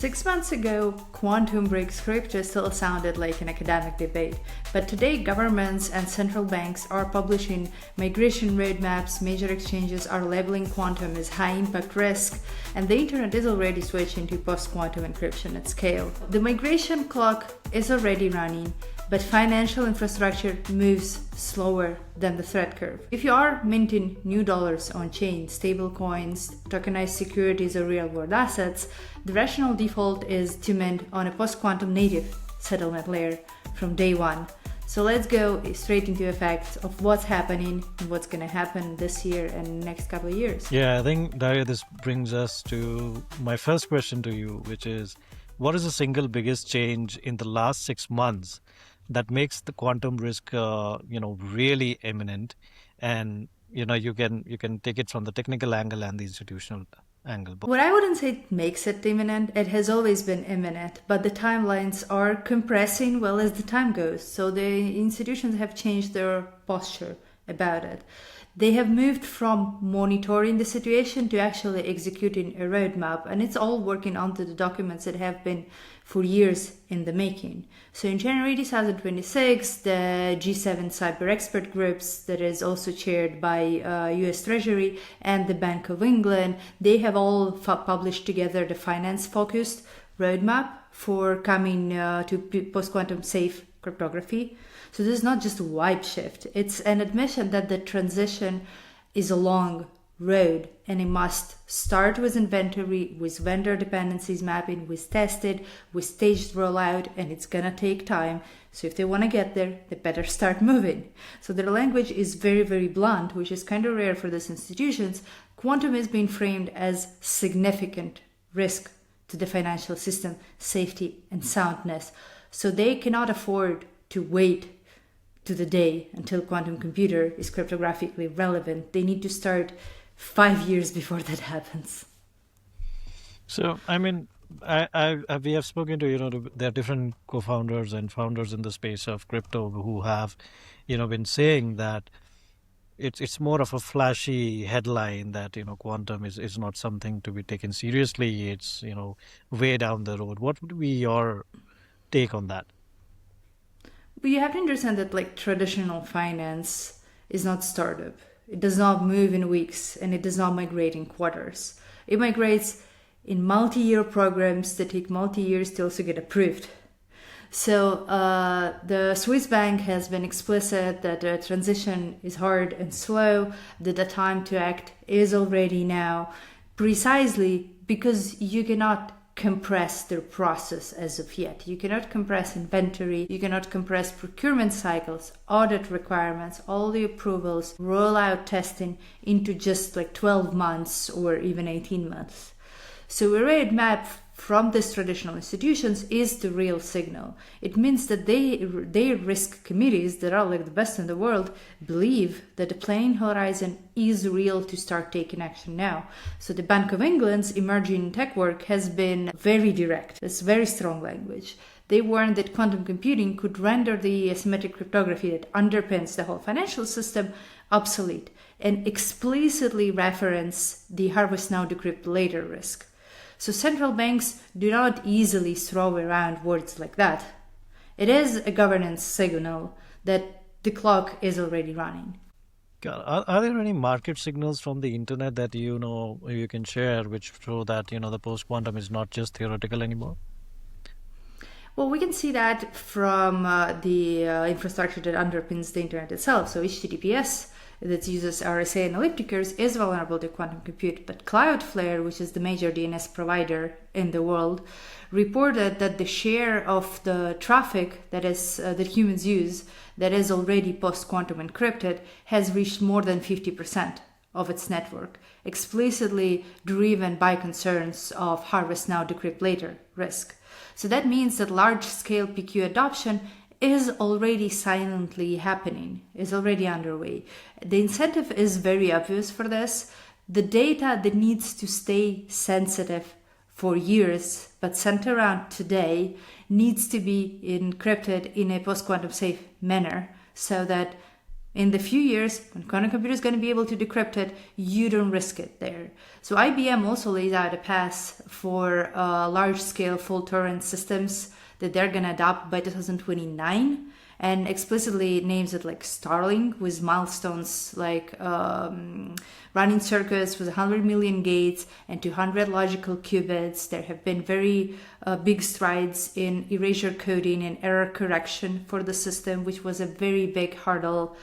6 months ago, quantum breaks crypto still sounded like an academic debate, but today governments and central banks are publishing migration roadmaps, major exchanges are labeling quantum as high-impact risk, and the internet is already switching to post-quantum encryption at scale. The migration clock is already running, but financial infrastructure moves slower than the threat curve. If you are minting new dollars on chain, stablecoins, tokenized securities, or real-world assets, the rational default is to mint on a post-quantum native settlement layer from day one. So let's go straight into the facts of what's happening and what's going to happen this year and next couple of years. Yeah, I think, Daria, this brings us to my first question to you, which is, what is the single biggest change in the last 6 months that makes the quantum risk, really imminent? And you can take it from the technical angle and the institutional angle. What I wouldn't say it makes it imminent. It has always been imminent, but the timelines are compressing well as the time goes. So the institutions have changed their posture about it. They have moved from monitoring the situation to actually executing a roadmap, and it's all working onto the documents that have been for years in the making. So in January 2026, the G7 cyber expert groups that is also chaired by U.S. Treasury and the Bank of England, they have all published together the finance-focused roadmap for coming to post-quantum safe cryptography. So this is not just a wipe shift. It's an admission that the transition is a long road and it must start with inventory, with vendor dependencies mapping, with tested, with staged rollout, and it's gonna take time. So if they want to get there, they better start moving. So their language is very, very blunt, which is kind of rare for these institutions. Quantum is being framed as significant risk to the financial system, safety and soundness. So they cannot afford to wait to the day until quantum computer is cryptographically relevant. They need to start 5 years before that happens. So, I mean, we have spoken to, there are different co-founders and founders in the space of crypto who have, been saying that it's more of a flashy headline that, quantum is not something to be taken seriously. It's, way down the road. What would be your take on that? But you have to understand that traditional finance is not startup. It does not move in weeks and it does not migrate in quarters. It migrates in multi-year programs that take multi-years to also get approved. So the Swiss bank has been explicit that the transition is hard and slow, that the time to act is already now, precisely because you cannot compress their process as of yet. You cannot compress inventory, you cannot compress procurement cycles, audit requirements, all the approvals, rollout testing into just 12 months or even 18 months. So a roadmap from these traditional institutions is the real signal. It means that their risk committees that are the best in the world believe that the planning horizon is real to start taking action now. So the Bank of England's emerging tech work has been very direct. It's very strong language. They warned that quantum computing could render the asymmetric cryptography that underpins the whole financial system obsolete and explicitly reference the harvest now, decrypt later risk. So central banks do not easily throw around words like that. It is a governance signal that the clock is already running. Are there any market signals from the internet that you can share which show that the post-quantum is not just theoretical anymore? Well, we can see that from the infrastructure that underpins the internet itself. So HTTPS that uses RSA and ellipticers is vulnerable to quantum compute, but Cloudflare, which is the major DNS provider in the world, reported that the share of the traffic that humans use that is already post-quantum encrypted has reached more than 50% of its network, explicitly driven by concerns of harvest now, decrypt later risk. So that means that large-scale PQ adoption is already silently happening, is already underway. The incentive is very obvious for this. The data that needs to stay sensitive for years, but sent around today, needs to be encrypted in a post-quantum safe manner so that In the few years when quantum computer is going to be able to decrypt it, you don't risk it there. So IBM also lays out a path for large-scale fault-tolerant systems that they're going to adopt by 2029, and explicitly names it like Starling, with milestones like running circuits with 100 million gates and 200 logical qubits. There have been very big strides in erasure coding and error correction for the system, which was a very big hurdle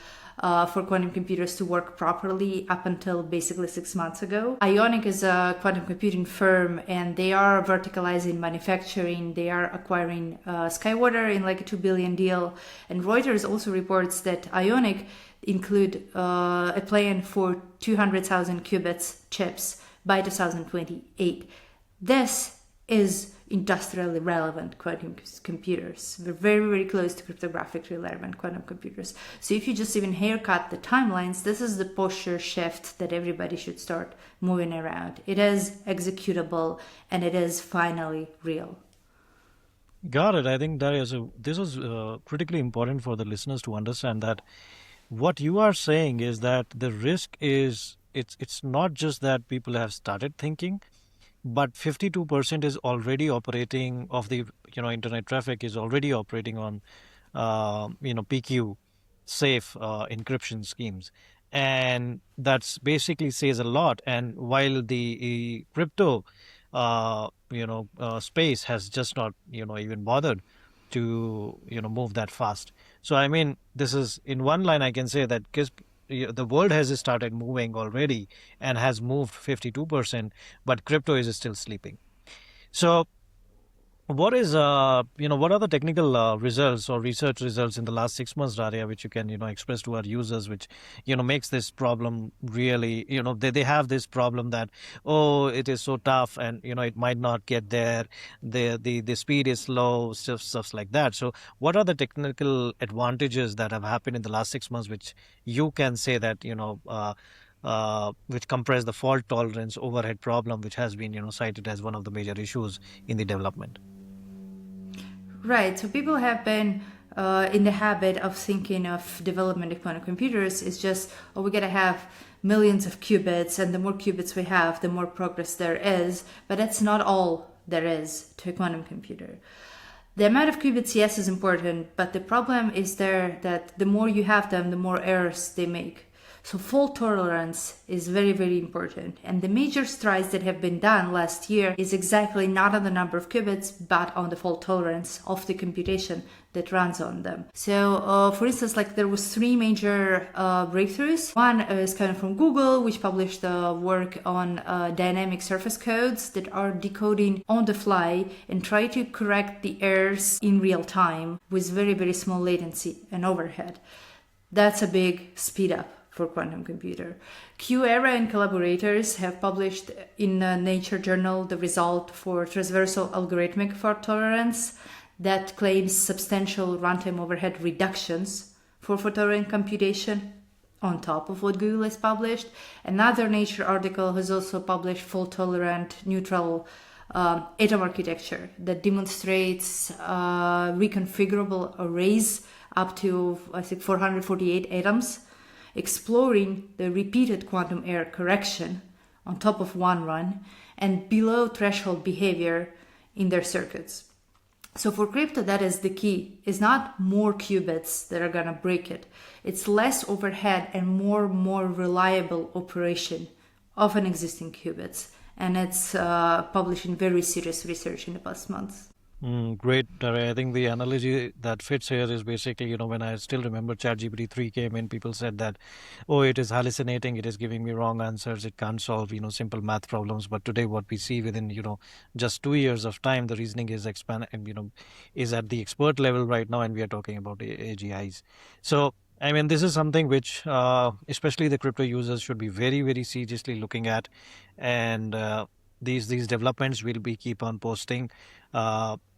for quantum computers to work properly up until basically 6 months ago. Ionic is a quantum computing firm, and they are verticalizing manufacturing. They are acquiring Skywater in like a $2 billion deal. And Reuters also reports that Ionic include a plan for 200,000 qubits chips by 2028. This is industrially relevant quantum computers. We're very, very close to cryptographically relevant quantum computers. So if you just even haircut the timelines, this is the posture shift that everybody should start moving around. It is executable, and it is finally real. Got it. I think this is critically important for the listeners to understand that what you are saying is that the risk is it's not just that people have started thinking, but 52% is already operating of the internet traffic is already operating on PQ safe encryption schemes, and that's basically says a lot. And while the crypto space has just not even bothered to move that fast. So I mean, this is in one line I can say that the world has started moving already and has moved 52%, but crypto is still sleeping. So what is what are the technical results or research results in the last 6 months, Daria, which you can express to our users, which makes this problem really they have this problem that it is so tough and it might not get there, the speed is slow, stuff like that. So what are the technical advantages that have happened in the last 6 months which you can say that which compress the fault tolerance overhead problem, which has been cited as one of the major issues in the development? Right. So people have been in the habit of thinking of development of quantum computers is just, we got to have millions of qubits, and the more qubits we have, the more progress there is. But that's not all there is to a quantum computer. The amount of qubits, yes, is important, but the problem is there that the more you have them, the more errors they make. So fault tolerance is very, very important. And the major strides that have been done last year is exactly not on the number of qubits, but on the fault tolerance of the computation that runs on them. So for instance, like there was 3 major breakthroughs. One is coming from Google, which published work on dynamic surface codes that are decoding on the fly and try to correct the errors in real time with very, very small latency and overhead. That's a big speed up for quantum computer. QERA and collaborators have published in Nature journal the result for transversal algorithmic fault tolerance that claims substantial runtime overhead reductions for fault-tolerant computation on top of what Google has published. Another Nature article has also published fault-tolerant neutral atom architecture that demonstrates reconfigurable arrays up to, I think, 448 atoms, exploring the repeated quantum error correction on top of one run and below threshold behavior in their circuits. So for crypto, that is the key. It's not more qubits that are going to break it. It's less overhead and more reliable operation of an existing qubits. And it's published in very serious research in the past months. Great, Tara. I think the analogy that fits here is basically, when I still remember ChatGPT 3 came in, people said that, it is hallucinating, it is giving me wrong answers, it can't solve, simple math problems. But today what we see within, just 2 years of time, the reasoning is is at the expert level right now, and we are talking about AGIs. So, I mean, this is something which, especially the crypto users should be very, very seriously looking at. And these developments will be keep on posting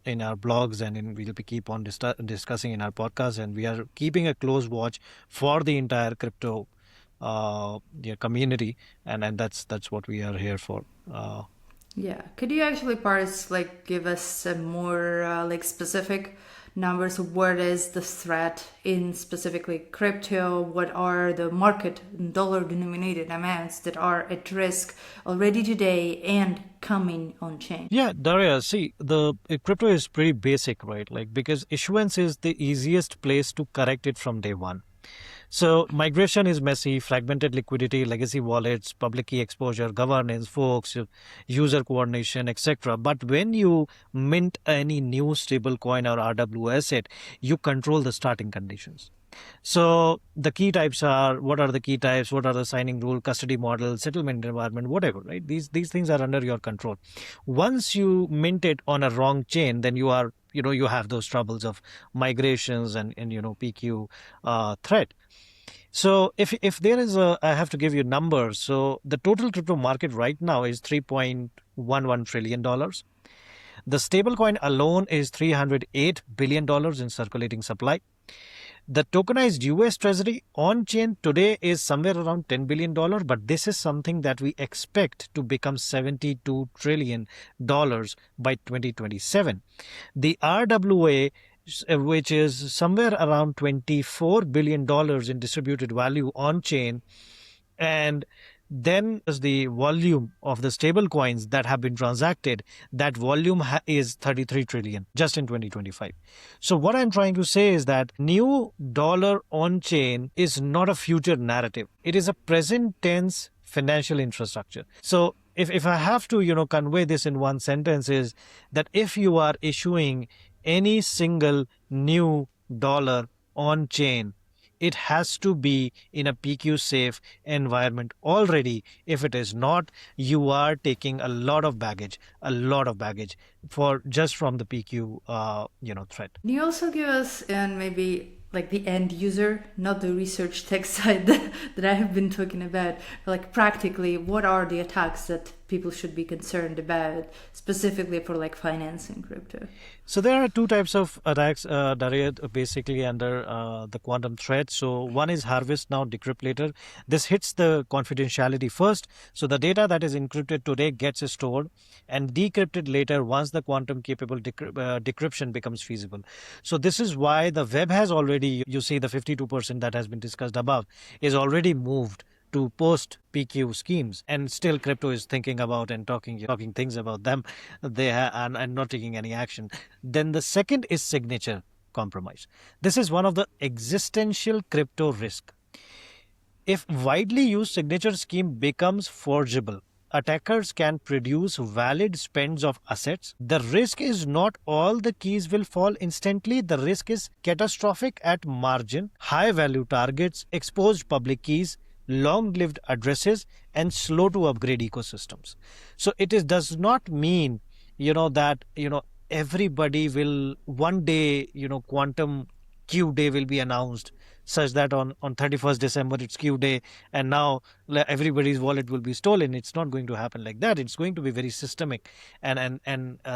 in our blogs, and we'll be keep on discussing in our podcast, and we are keeping a close watch for the entire crypto community, and that's what we are here for. Yeah. Could you actually parse, like, give us some more, like, specific numbers of what is the threat in specifically crypto? What are the market dollar denominated amounts that are at risk already today and coming on chain? Yeah, Daria, see, the crypto is pretty basic, right? Like, because issuance is the easiest place to correct it from day one. So migration is messy, fragmented liquidity, legacy wallets, public key exposure, governance, forks, user coordination, etc. But when you mint any new stablecoin or RW asset, you control the starting conditions. So the key types are, what are the key types, what are the signing rule, custody model, settlement environment, whatever, right? These things are under your control. Once you mint it on a wrong chain, then you have those troubles of migrations and PQ threat. So if there is I have to give you numbers. So the total crypto market right now is $3.11 trillion. The stablecoin alone is $308 billion in circulating supply. The tokenized U.S. Treasury on chain today is somewhere around $10 billion, but this is something that we expect to become $72 trillion by 2027. The RWA, which is somewhere around $24 billion in distributed value on chain, and then as the volume of the stable coins that have been transacted, that volume is 33 trillion just in 2025. So what I'm trying to say is that new dollar on chain is not a future narrative. It is a present tense financial infrastructure. So if I have to, convey this in one sentence, is that if you are issuing any single new dollar on chain, it has to be in a PQ safe environment already. If it is not, you are taking a lot of baggage for just from the PQ, threat. Can you also give us, and maybe like the end user, not the research tech side that I have been talking about, but like practically, what are the attacks that people should be concerned about, specifically for like financing crypto? So there are two types of attacks, Daria, basically under the quantum threat. So one is harvest now, decrypt later. This hits the confidentiality first. So the data that is encrypted today gets stored and decrypted later once the quantum capable decryption becomes feasible. So this is why the web has already, you see the 52% that has been discussed above, is already moved to post PQ schemes, and still crypto is thinking about and talking things about them. And not taking any action. Then the second is signature compromise. This is one of the existential crypto risk. If widely used signature scheme becomes forgeable, attackers can produce valid spends of assets. The risk is not all the keys will fall instantly. The risk is catastrophic at margin, high value targets, exposed public keys, long-lived addresses, and slow to upgrade ecosystems. So does not mean, that, everybody will one day, quantum Q day will be announced such that on 31st December it's Q day and now everybody's wallet will be stolen. It's not going to happen like that. It's going to be very systemic, and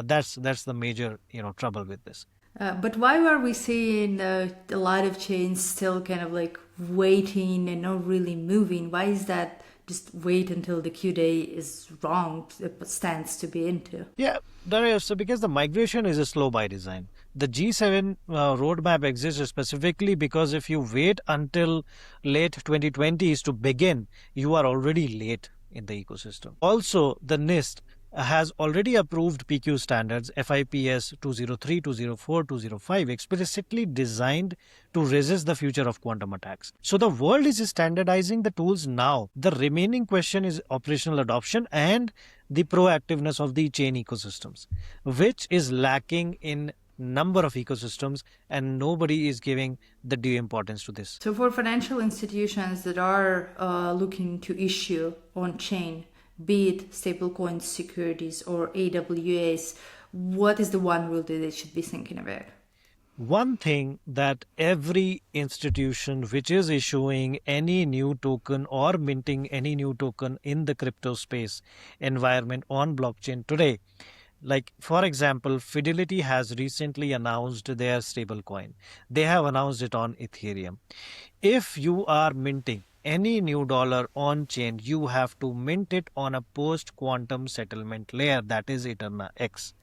that's the major trouble with this. But why are we seeing a lot of chains still kind of like waiting and not really moving? Why is that? Just wait until the Q day is wrong, stands to be into. Yeah, Daria, so because the migration is a slow by design. The G7 roadmap exists specifically because if you wait until late 2020s to begin, you are already late in the ecosystem. Also, the NIST has already approved PQ standards FIPS 203, 204, 205 explicitly designed to resist the future of quantum attacks. So the world is standardizing the tools now. The remaining question is operational adoption and the proactiveness of the chain ecosystems, which is lacking in number of ecosystems, and nobody is giving the due importance to this. So for financial institutions that are looking to issue on chain, be it stablecoin securities or AWS, what is the one rule that they should be thinking about? One thing that every institution which is issuing any new token or minting any new token in the crypto space environment on blockchain today, like for example, Fidelity has recently announced their stablecoin. They have announced it on Ethereum. If you are minting any new dollar on chain, you have to mint it on a post quantum settlement layer, that is EternaX.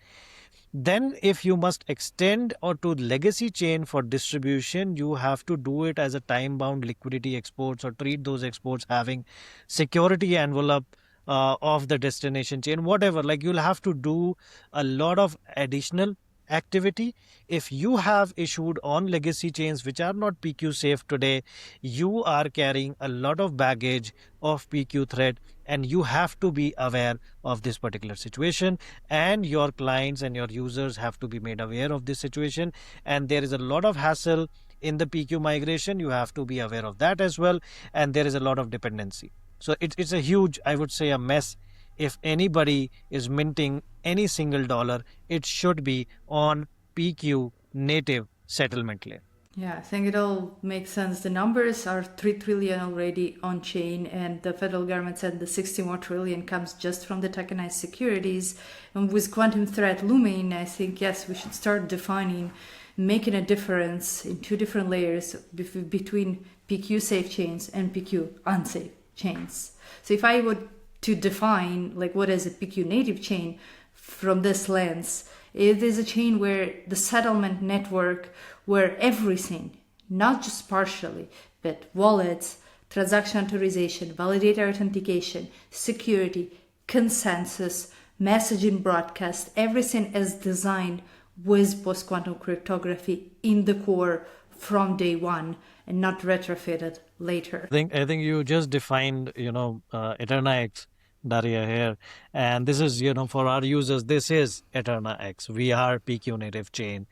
Then if you must extend or to legacy chain for distribution, you have to do it as a time bound liquidity exports, or treat those exports having security envelope of the destination chain, whatever. Like, you'll have to do a lot of additional activity. If you have issued on legacy chains which are not PQ safe today, you are carrying a lot of baggage of PQ threat, and you have to be aware of this particular situation, and your clients and your users have to be made aware of this situation. And there is a lot of hassle in the PQ migration. You have to be aware of that as well, and there is a lot of dependency. So it's a huge, I would say, a mess. If anybody is minting any single dollar, it should be on PQ native settlement layer. Yeah, I think it all makes sense. The numbers are 3 trillion already on chain, and the federal government said the 60 more trillion comes just from the tokenized securities. And with quantum threat looming, I think, yes, we should start defining, making a difference in two different layers between PQ safe chains and PQ unsafe chains. So if I would to define like what is a PQ native chain from this lens, it is a chain where the settlement network, where everything, not just partially, but wallets, transaction authorization, validator authentication, security, consensus, messaging broadcast, everything is designed with post-quantum cryptography in the core from day one and not retrofitted later. I think you just defined, EternaX, Daria, here. And this is, for our users, this is EternaX. We are PQ native chain,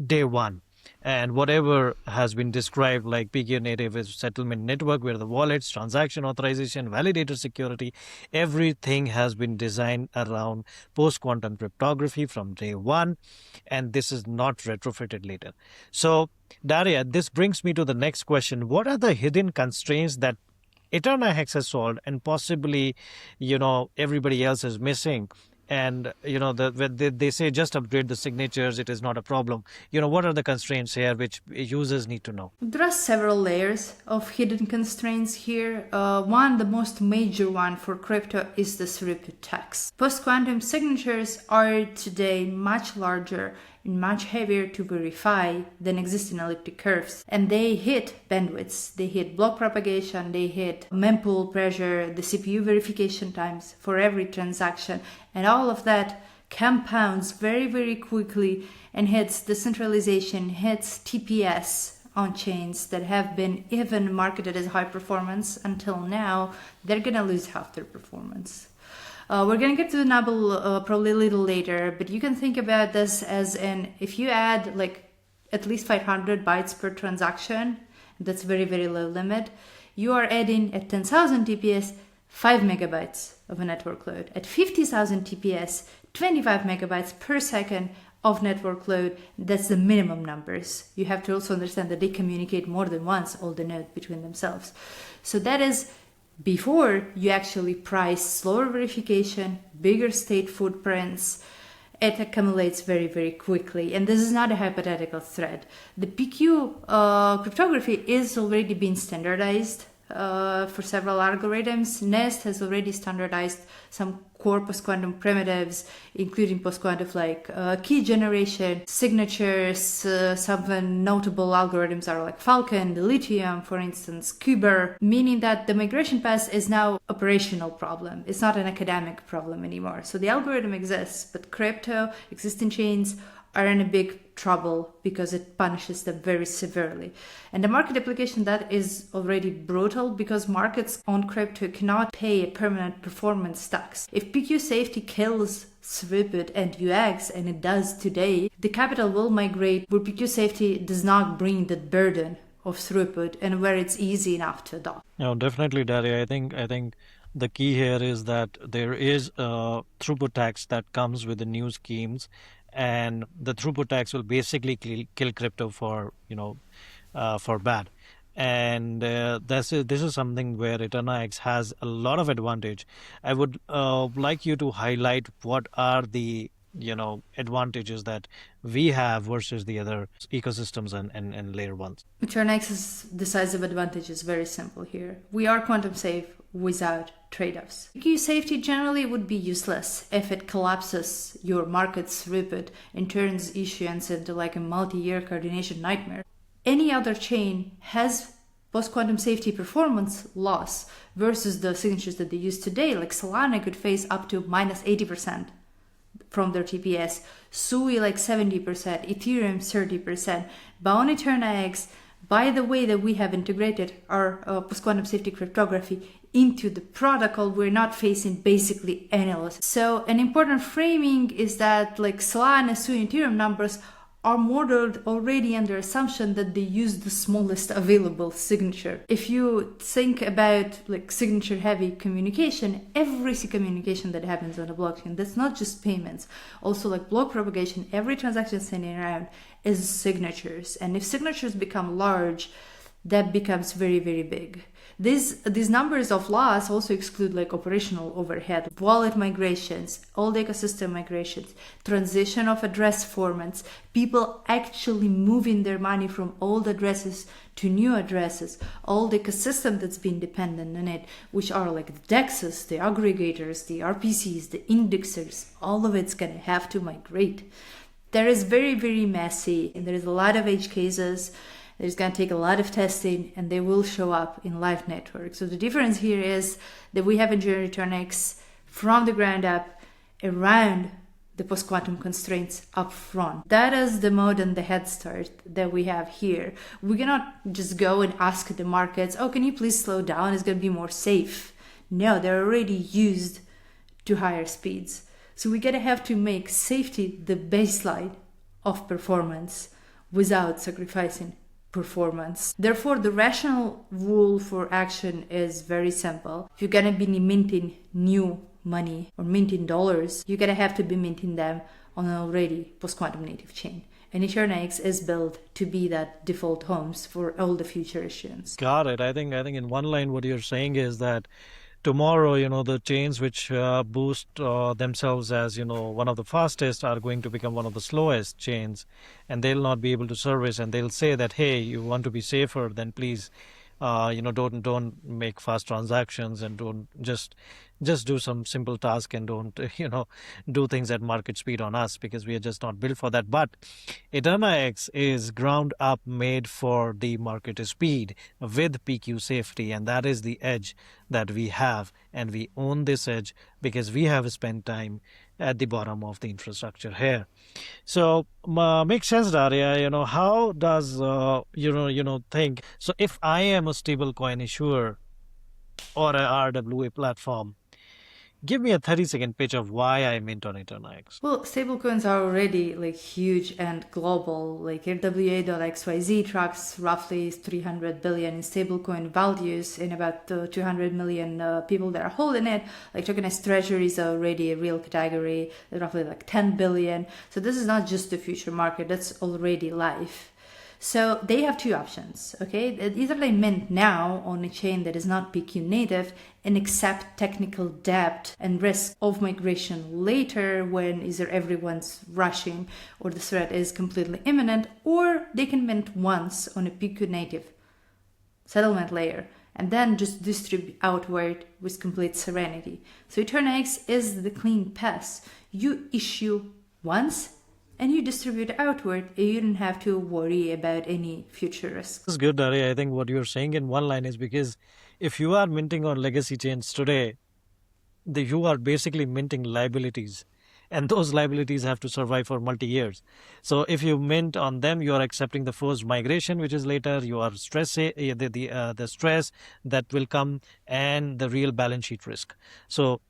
day one. And whatever has been described, like PQ native is settlement network where the wallets, transaction authorization, validator security, everything has been designed around post-quantum cryptography from day one. And this is not retrofitted later. So, Daria, this brings me to the next question. What are the hidden constraints that EternaX has solved and possibly, everybody else is missing? And, they say just upgrade the signatures, it is not a problem. What are the constraints here which users need to know? There are several layers of hidden constraints here. The most major one for crypto is the throughput tax. Post-quantum signatures are today much larger and much heavier to verify than existing elliptic curves. And they hit bandwidths, they hit block propagation, they hit mempool pressure, the CPU verification times for every transaction, and all of that compounds very, very quickly and hits decentralization, hits TPS on chains that have been even marketed as high performance until now. They're gonna lose half their performance. We're going to get to the nubble probably a little later, but you can think about this as if you add like at least 500 bytes per transaction, that's very, very low limit, you are adding at 10,000 TPS 5 megabytes of a network load. At 50,000 TPS, 25 megabytes per second of network load. That's the minimum numbers. You have to also understand that they communicate more than once, all the nodes between themselves. So that is before you actually price slower verification, bigger state footprints. It accumulates very, very quickly. And this is not a hypothetical threat. The PQ cryptography is already being standardized for several algorithms. NEST has already standardized some core post-quantum primitives, including post-quantum like key generation, signatures. Some notable algorithms are like Falcon, the Lithium, for instance, Kuber, meaning that the migration path is now operational problem. It's not an academic problem anymore. So the algorithm exists, but crypto, existing chains are in a big trouble because it punishes them very severely. And the market application that is already brutal because markets on crypto cannot pay a permanent performance tax. If PQ safety kills throughput and UX, and it does today, the capital will migrate where PQ safety does not bring that burden of throughput and where it's easy enough to adopt. No, definitely, Daria. I think the key here is that there is a throughput tax that comes with the new schemes, and the throughput tax will basically kill crypto for bad. And this is something where EternaX has a lot of advantage. I would like you to highlight what are the advantages that we have versus the other ecosystems and layer ones? EternaX's decisive advantage is very simple here. We are quantum safe without trade-offs. PQ safety generally would be useless if it collapses your market's throughput and turns issuance into like a multi-year coordination nightmare. Any other chain has post-quantum safety performance loss versus the signatures that they use today. Like Solana could face up to minus 80% from their TPS, Sui like 70%, Ethereum 30%. But on EternaX, by the way that we have integrated our post-quantum safety cryptography into the protocol, we're not facing basically any loss. So an important framing is that like Solana, Sui, and Ethereum numbers are modeled already under assumption that they use the smallest available signature. If you think about like signature heavy communication, every communication that happens on a blockchain, that's not just payments, also like block propagation, every transaction sending around is signatures. And if signatures become large, that becomes very, very big. These numbers of loss also exclude like operational overhead, wallet migrations, old ecosystem migrations, transition of address formats, people actually moving their money from old addresses to new addresses, old ecosystem that's been dependent on it, which are like the DEXs, the aggregators, the RPCs, the indexers, all of it's gonna have to migrate. There is very, very messy, and there is a lot of edge cases. There's going to take a lot of testing, and they will show up in live networks. So the difference here is that we have engineered EternaX from the ground up around the post-quantum constraints up front. That is the mode and the head start that we have here. We cannot just go and ask the markets, oh, can you please slow down? It's going to be more safe. No, they're already used to higher speeds. So we're going to have to make safety the baseline of performance without sacrificing performance. Therefore, the rational rule for action is very simple. If you're gonna be minting new money or minting dollars, you're gonna have to be minting them on an already post-quantum native chain. And EternaX is built to be that default homes for all the future issuance. Got it. I think in one line, what you're saying is that tomorrow, the chains which boost themselves as, one of the fastest are going to become one of the slowest chains, and they'll not be able to service, and they'll say that, hey, you want to be safer, then please, don't make fast transactions, and don't just do some simple task, and don't, do things at market speed on us, because we are just not built for that. But EternaX is ground up made for the market speed with PQ safety, and that is the edge that we have, and we own this edge because we have spent time at the bottom of the infrastructure here. So makes sense, Daria. How does think? So if I am a stablecoin issuer or a RWA platform, give me a 30-second pitch of why I mint on EternaX. Well, stablecoins are already like huge and global. Like RWA.xyz tracks roughly 300 billion in stablecoin values and about 200 million people that are holding it. Like tokenized Treasuries are already a real category, roughly like 10 billion. So this is not just the future market, that's already live. So they have two options, okay? Either they mint now on a chain that is not PQ native and accept technical debt and risk of migration later when either everyone's rushing or the threat is completely imminent, or they can mint once on a PQ native settlement layer and then just distribute outward with complete serenity. So EternaX is the clean path. You issue once and you distribute outward, and you don't have to worry about any future risks. This is good, Daria. I think what you're saying in one line is because if you are minting on legacy chains today, you are basically minting liabilities, and those liabilities have to survive for multi-years. So if you mint on them, you are accepting the forced migration, which is later. You are the stress that will come, and the real balance sheet risk. So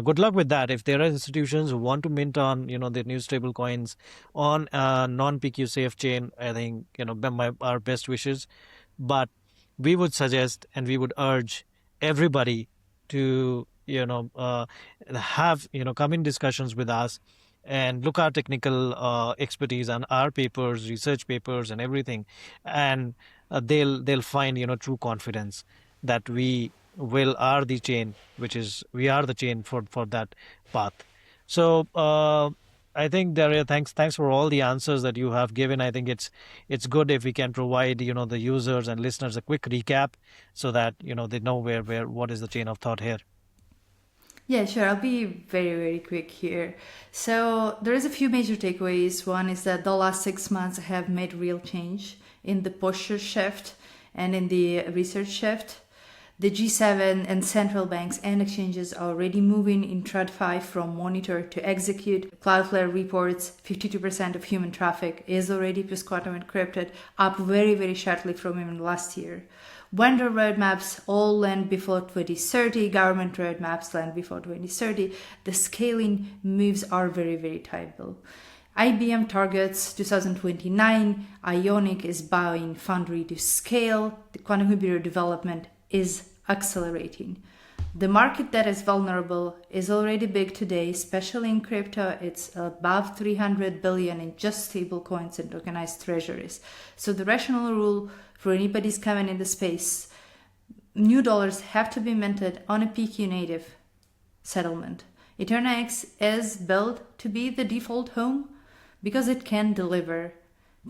good luck with that. If there are institutions who want to mint on, the new stable coins on a non-PQ safe chain, I think, our best wishes. But we would suggest and we would urge everybody to, have, come in discussions with us and look at technical expertise and our papers, research papers and everything. And they'll find, true confidence that we are the chain, we are the chain for that path. So I think Daria, thanks for all the answers that you have given. I think it's good if we can provide, the users and listeners a quick recap so that, they know where what is the chain of thought here. Yeah, sure. I'll be very, very quick here. So there is a few major takeaways. One is that the last 6 months have made real change in the posture shift and in the research shift. The G7 and central banks and exchanges are already moving in TradFi from monitor to execute. Cloudflare reports 52% of human traffic is already post-quantum encrypted, up very, very sharply from even last year. Vendor roadmaps all land before 2030. Government roadmaps land before 2030. The scaling moves are very, very tangible. IBM targets 2029. Ionic is buying foundry to scale. The quantum computer development is accelerating. The market that is vulnerable is already big today, especially in crypto. It's above 300 billion in just stablecoins and tokenized treasuries. So the rational rule for anybody's coming in the space, new dollars have to be minted on a PQ native settlement. EternaX is built to be the default home because it can deliver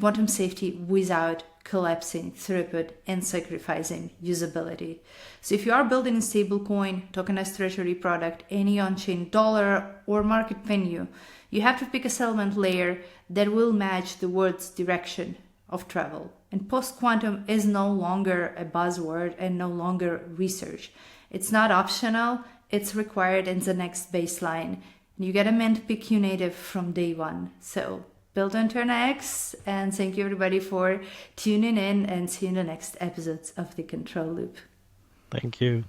quantum safety without collapsing throughput and sacrificing usability. So if you are building a stablecoin, tokenized treasury product, any on-chain dollar or market venue, you have to pick a settlement layer that will match the world's direction of travel. And post-quantum is no longer a buzzword and no longer research. It's not optional, it's required in the next baseline. You get a mint PQ native from day one. So build on EternaX, and thank you everybody for tuning in, and see you in the next episodes of The Control Loop. Thank you.